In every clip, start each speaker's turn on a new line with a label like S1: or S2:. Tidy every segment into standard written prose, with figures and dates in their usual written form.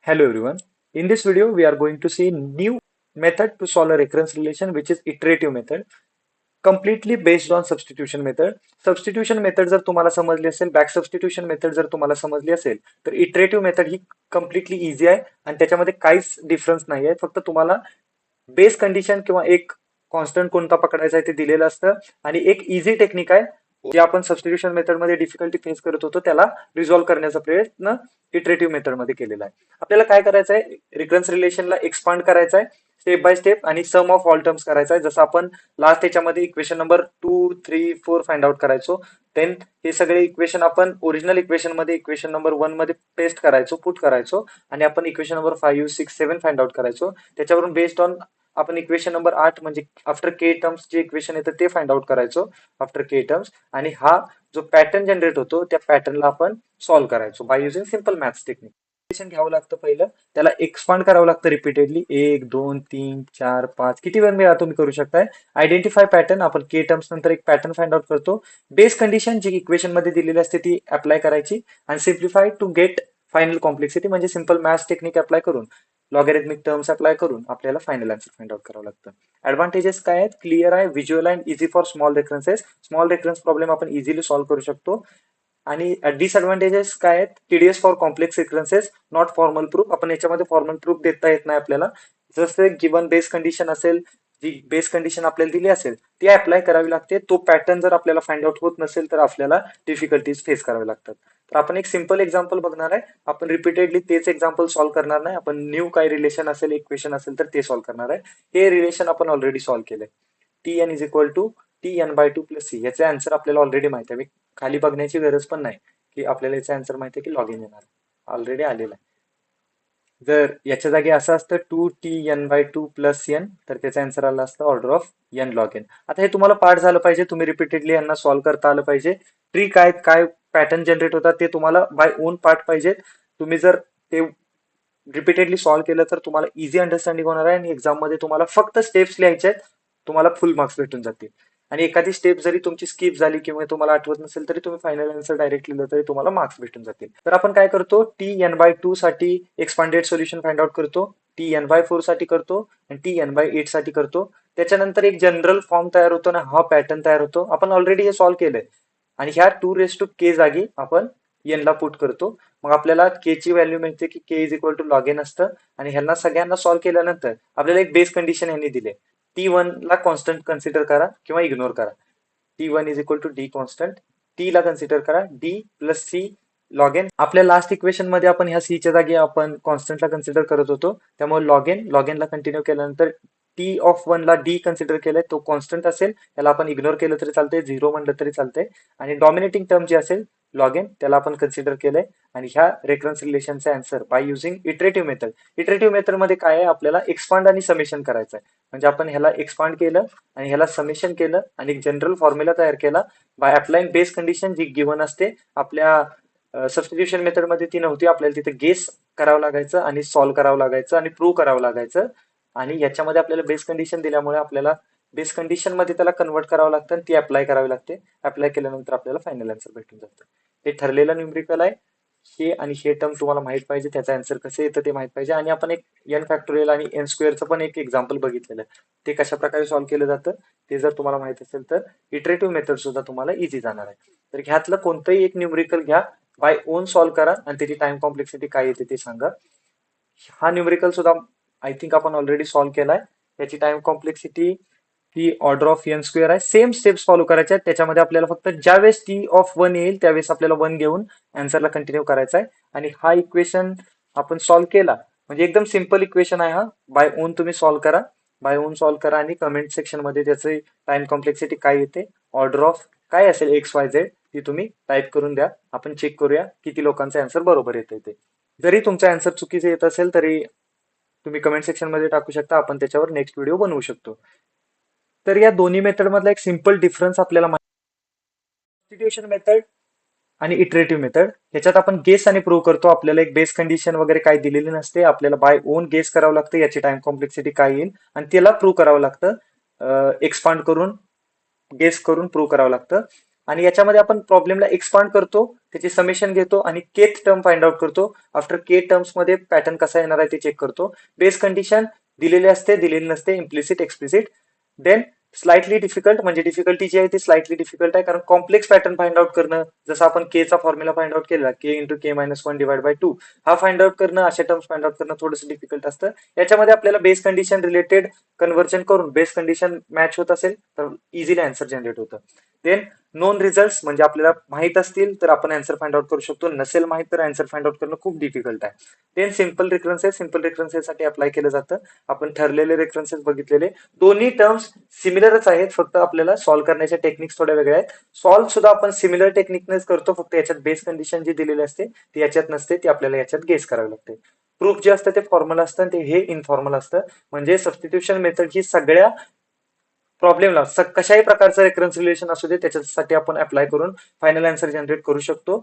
S1: Hello everyone. In this video, we are going to see new method to solve a recurrence relation, which is iterative method, completely based on substitution method. Substitution method जर तुम्हाला समजली असेल, back substitution method जर तुम्हाला समजली असेल, तर iterative method ही completely easy आहे आणि त्याच्यामध्ये काहीच डिफरन्स नाही आहे. फक्त तुम्हाला बेस कंडिशन किंवा एक कॉन्स्टंट कोणता पकडायचा आहे ते दिलेलं असतं आणि एक इझी टेक्निक आहे जे आपण सबस्टिट्यूशन मेथड मध्ये डिफिकल्टी फेस करत होतो त्याला रिझॉल्व्ह करण्याचा प्रयत्न इटरेटिव्ह मेथड मध्ये केलेला आहे. आपल्याला काय करायचं आहे, रिकरन्स रिलेशनला एक्सपांड करायचं आहे स्टेप बाय स्टेप आणि सम ऑफ ऑल टर्म्स करायचा आहे. जसं आपण लास्ट त्याच्यामध्ये इक्वेशन नंबर 2, 3, 4 फाइंड आउट करायचो. देन हे सगळे इक्वेशन आपण ओरिजिनल इक्वेशन मध्ये इक्वेशन नंबर 1 मध्ये पेस्ट करायचो, पुट करायचो आणि आपण इक्वेशन नंबर 5, 6, 7 फाइंड आउट करायचो. त्याच्यावरून बेस्ड ऑन आपण इक्वेशन नंबर 8 म्हणजे आफ्टर के टर्म्स जे इक्वेशन येतं ते फाइंड आउट करायचो आफ्टर के टर्म्स आणि हा जो पॅटर्न जनरेट होतो त्या पॅटर्नला आपण सॉल्व्ह करायचो by using simple maths technique. घ्यावं लागतं पहिलं, त्याला एक्सपांड करावं लागतं रिपीटेडली 1, 2, 3, 4, 5 किती वेळ मिळा तुम्ही करू शकताय. आयडेंटिफाय पॅटर्न, आपण के टर्म्स नंतर एक पॅटर्न फाइंड आउट करतो. बेस कंडिशन जी इक्वेशन मध्ये दिलेली असते ती अप्लाय करायची आणि simplify to get final complexity म्हणजे सिम्पल मॅथ्स टेक्निक अप्लाय करून लॉगॅरिथमिक टर्म्स अप्लाय करून आपल्याला फायनल आन्सर फाइंड आउट करावं लागतं. ऍडव्हान्टेजेस काय आहेत, क्लिअर आहे, व्हिज्युअल आहे, easy for small references. Small reference problem आपण इझिली सॉल्व्ह करू शकतो. आणि डिसएडव्हान्टेजेस काय आहेत, TDS for complex recurrences, not formal proof. आपण याच्यामध्ये फॉर्मल प्रूफ देता येत नाही आपल्याला. जसं गिवन बेस कंडिशन असेल, जी बेस कंडिशन आपल्याला दिली असेल ती अप्लाय करावी लागते. तो पॅटर्न जर आपल्याला फाइंड आउट होत नसेल तर आपल्याला डिफिकल्टीज फेस करावे लागतात. तर आपण एक सिम्पल एक्झाम्पल बघणार आहे. आपण रिपीटेडली तेच एक्झाम्पल सॉल्व्ह करणार नाही. आपण न्यू काय रिलेशन असेल, इक्वेशन असेल तर ते सॉल्व्ह करणार आहे. हे रिलेशन आपण ऑलरेडी सॉल्व्ह केलंय. T n is equal to T n by 2 plus C. याचे आन्सर आपल्याला ऑलरेडी माहिती आहे. खाली बघण्याची गरज पण नाही की आपल्याला याचा आन्सर माहिती आहे की लॉग इन येणार ऑलरेडी आलेला आहे. जर याच्या जागी असं असतं 2t n/2 प्लस एन तर त्याचा आन्सर आला असतं order of n log n. आता हे तुम्हाला पाठ झालं पाहिजे, तुम्ही रिपीटेडली यांना सॉल्व्ह करता आलं पाहिजे. ट्री काय काय पॅटर्न जनरेट होतात ते तुम्हाला बाय ओन पार्ट पाहिजेत. तुम्ही जर ते रिपीटेडली सॉल्व्ह केलं तर तुम्हाला इझी अंडरस्टँडिंग होणार आहे आणि एक्झाम मध्ये तुम्हाला फक्त स्टेप्स लिहायचे आहेत, तुम्हाला फुल मार्क्स भेटून जातील. आणि एखादी स्टेप जरी तुमची स्किप झाली किंवा तुम्हाला आठवत नसेल तरी तुम्ही फायनल आन्सर डायरेक्ट लिहिलं तरी तुम्हाला मार्क्स भेटून जातील. तर आपण काय करतो, t n/2 साठी एक्सपांडेड सोल्युशन फाइंड आउट करतो, t n/4 साठी करतो आणि t n/8 साठी करतो. त्याच्यानंतर एक जनरल फॉर्म तयार होतो ना, हा पॅटर्न तयार होतो. आपण ऑलरेडी हे सॉल्व्ह केलंय आणि ह्या 2 जागी आपण n ला पुट करतो. मग आपल्याला के ची व्हॅल्यू मिळते की K is equal to log N असतं आणि ह्यांना सगळ्यांना सॉल्व्ह केल्यानंतर आपल्याला एक बेस कंडिशन यांनी दिले, T1 ला कॉन्स्टंट कन्सिडर करा किंवा इग्नोर करा. T1 is equal to D constant, T ला कन्सिडर करा D plus C log n. आपल्या लास्ट इक्वेशन मध्ये आपण ह्या सी च्या जागी आपण कॉन्स्टंटला कन्सिडर करत होतो, त्यामुळे लॉग एन ला कंटिन्यू केल्यानंतर टी ऑफ 1 ला डी कन्सिडर केलंय, तो कॉन्स्टंट असेल, त्याला आपण इग्नोर केलं तरी चालतंय, झिरो म्हणलं तरी चालतंय. आणि डॉमिनेटिंग टर्म जी असेल लॉग एन त्याला आपण कन्सिडर केलंय. आणि ह्या रेफरन्स रिलेशनचा answer by using iterative method. Iterative method मध्ये काय आहे, आपल्याला एक्सपांड आणि समेशन करायचं आहे. म्हणजे आपण ह्याला एक्सपांड केलं आणि ह्याला समेशन केलं आणि एक जनरल फॉर्म्युला तयार केला बाय अप्लाइंग बेस कंडिशन जी गिवन असते. आपल्या सबस्टिट्यूशन मेथड मध्ये ती नव्हती, आपल्याला तिथे गेस करावं लागायचं आणि सॉल्व्ह करावं लागायचं आणि प्रूव्ह करावं लागायचं. आणि याच्यामध्ये आपल्याला बेस कंडिशन दिल्यामुळे आपल्याला बेस कंडिशन मध्ये त्याला कन्वर्ट करावं लागतं आणि ती अप्लाय करावी लागते. अप्लाय केल्यानंतर आपल्याला फायनल आन्सर भेटून जातं. हे ठरलेलं न्यूमरिकल आहे. हे आणि हे टर्म तुम्हाला माहित पाहिजे, त्याचा आन्सर कसं येतं ते माहित पाहिजे. आणि आपण एक एन फॅक्टोरियल आणि एन स्क्वेअरचं पण एक एक्झाम्पल बघितलेलं आहे, ते कशा प्रकारे सॉल्व्ह केलं जातं ते जर तुम्हाला माहित असेल तर इटरेटिव्ह मेथड सुद्धा तुम्हाला इझी जाणार आहे. तर ह्यातलं कोणतंही एक न्यूमरिकल घ्या, बाय ओन सॉल्व्ह करा आणि त्याची टाइम कॉम्प्लेक्सिटी काय येते ते सांगा. हा न्यूमरिकल सुद्धा आय थिंक आपण ऑलरेडी सॉल्व्ह केलाय. त्याची टाइम कॉम्प्लेक्सिटी ही ऑर्डर ऑफ एन स्क्वेअर आहे. सेम स्टेप्स फॉलो करायच्या आहेत. त्याच्यामध्ये आपल्याला फक्त ज्यावेळेस टी ऑफ 1 येईल त्यावेळेस आपल्याला 1 घेऊन आन्सरला कंटिन्यू करायचा आहे. आणि हा इक्वेशन आपण सॉल्व्ह केला म्हणजे एकदम सिम्पल इक्वेशन आहे हा. बाय ओन तुम्ही सॉल्व्ह करा, बाय ओन सॉल्व्ह करा आणि कमेंट सेक्शन मध्ये त्याचे टाइम कॉम्प्लेक्सिटी काय येते, ऑर्डर ऑफ काय असेल एक्स वाय झेड ती तुम्ही टाईप करून द्या. आपण चेक करूया किती लोकांचा आन्सर बरोबर येते ते. जरी तुमचा आन्सर चुकीचे येत असेल तरी तुम्ही कमेंट सेक्शन मध्ये टाकू शकता, आपण त्याच्यावर नेक्स्ट व्हिडिओ बनवू शकतो. तर या दोन्ही मेथड मधला एक सिम्पल डिफरन्स आपल्याला सबस्टिट्यूशन मेथड आणि इटरेटिव्ह मेथड, ह्याच्यात आपण गेस आणि प्रूव्ह करतो. आपल्याला एक बेस कंडिशन वगैरे काही दिलेली नसते, आपल्याला बाय ओन गेस करावं लागतं याची टाइम कॉम्प्लेक्सिटी काय येईल आणि त्याला प्रूव्ह करावं लागतं, एक्सपांड करून गेस करून प्रूव्ह करावं लागतं. आणि याच्यामध्ये आपण प्रॉब्लेमला एक्सपांड करतो, त्याची समेशन घेतो आणि केथ टर्म फाइंड आउट करतो. आफ्टर के टर्म्स मध्ये पॅटर्न कसा येणार आहे ते चेक करतो. बेस कंडिशन दिलेली असते, दिलेली नसते, implicit explicit. Then slightly difficult, म्हणजे डिफिकल्टी जी आहे ती स्लाइटली डिफिकल्ट आहे, कारण कॉम्प्लेक्स पॅटर्न फाइंड आउट करणं, जसं आपण के चा फॉर्म्युला फाइंड आउट केला, K into K minus 1 divide by 2, हा फाइंड आउट करणं, अशा टर्म्स फाइंड आउट करणं थोडंसं डिफिकल्ट असतं. याच्यामध्ये आपल्याला बेस कंडिशन रिलेटेड कन्व्हर्जन करून बेस कंडिशन मॅच होत असेल तर इझिली आन्सर जनरेट होतं. देन नोन रिझल्ट, म्हणजे आपल्याला माहित असतील तर आपण आन्सर फाइंड आउट करू शकतो, नसेल माहित तर आन्सर फाइंड आउट करणं खूप डिफिकल्ट आहे. देन सिंपल रिकरन्सेस, सिंपल रिकरन्सेस साठी अप्लाय केलं जातं. आपण ठरलेले रेफरन्सेस बघितलेले, दोन्ही टर्म्स सिमिलरच आहेत, फक्त आपल्याला सॉल्व्ह करण्याच्या टेक्निक्स थोड्या वेगळ्या आहेत. सॉल्व्ह सुद्धा आपण सिमिलर टेक्निकनेच करतो, फक्त याच्यात बेस कंडिशन जी दिलेली असते ती याच्यात नसते, ती आपल्याला याच्यात गेस करावी लागते. प्रूफ जे असतं ते फॉर्मल असतं, ते हे इनफॉर्मल असतं. म्हणजे सबस्टिट्यूशन मेथड ही सगळ्या प्रॉब्लेमला कशाही प्रकारचं रेफरन्स रिलेशन असू दे त्याच्यासाठी आपण अप्लाय करून फायनल आन्सर जनरेट करू शकतो.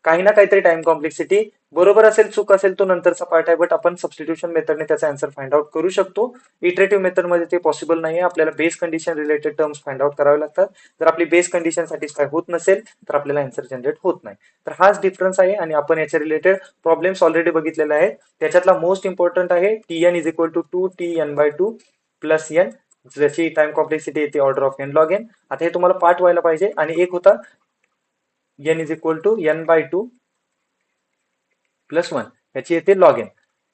S1: काही ना काहीतरी टाइम कॉम्प्लेक्सिटी बरोबर असेल चूक असेल तो नंतरचा पार्ट आहे, बट आपण सबस्टिट्यूशन मेथडने त्याचा आन्सर फाइंड आउट करू शकतो. इटरेटिव्ह मेथडमध्ये ते पॉसिबल नाही आहे, आपल्याला base condition related terms find out करावे लागतात. जर आपली बेस कंडिशन सॅटिस्फाय होत नसेल तर आपल्याला आन्सर जनरेट होत नाही. तर हाच डिफरन्स आहे आणि आपण याच्या रिलेटेड प्रॉब्लेम्स ऑलरेडी बघितलेले आहेत. त्याच्यातला मोस्ट इम्पॉर्टंट आहे Tn is equal to 2Tn/2 plus n, ज्याची टाइम कॉम्प्लेक्सिटी येते order of n log n. आता हे तुम्हाला पाठ व्हायला पाहिजे. आणि एक होता n is equal to n/2 plus 1, याची येते लॉग n.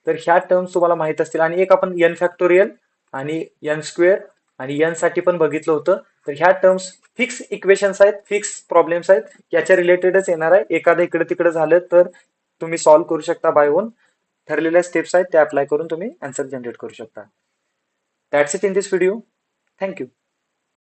S1: तर ह्या टर्म्स तुम्हाला माहित असतील. आणि एक आपण n फॅक्टोरियल आणि n स्क्वेअर आणि n साठी पण बघितलं होतं. तर ह्या टर्म्स फिक्स इक्वेशन्स आहेत, फिक्स प्रॉब्लेम्स आहेत, याच्या रिलेटेडच येणार आहे. एखादं इकडे तिकडे झालं तर तुम्ही सॉल्व्ह करू शकता बाय ओन. ठरलेल्या स्टेप्स आहेत त्या अप्लाय करून तुम्ही आन्सर जनरेट करू शकता. That's it in this video. Thank you.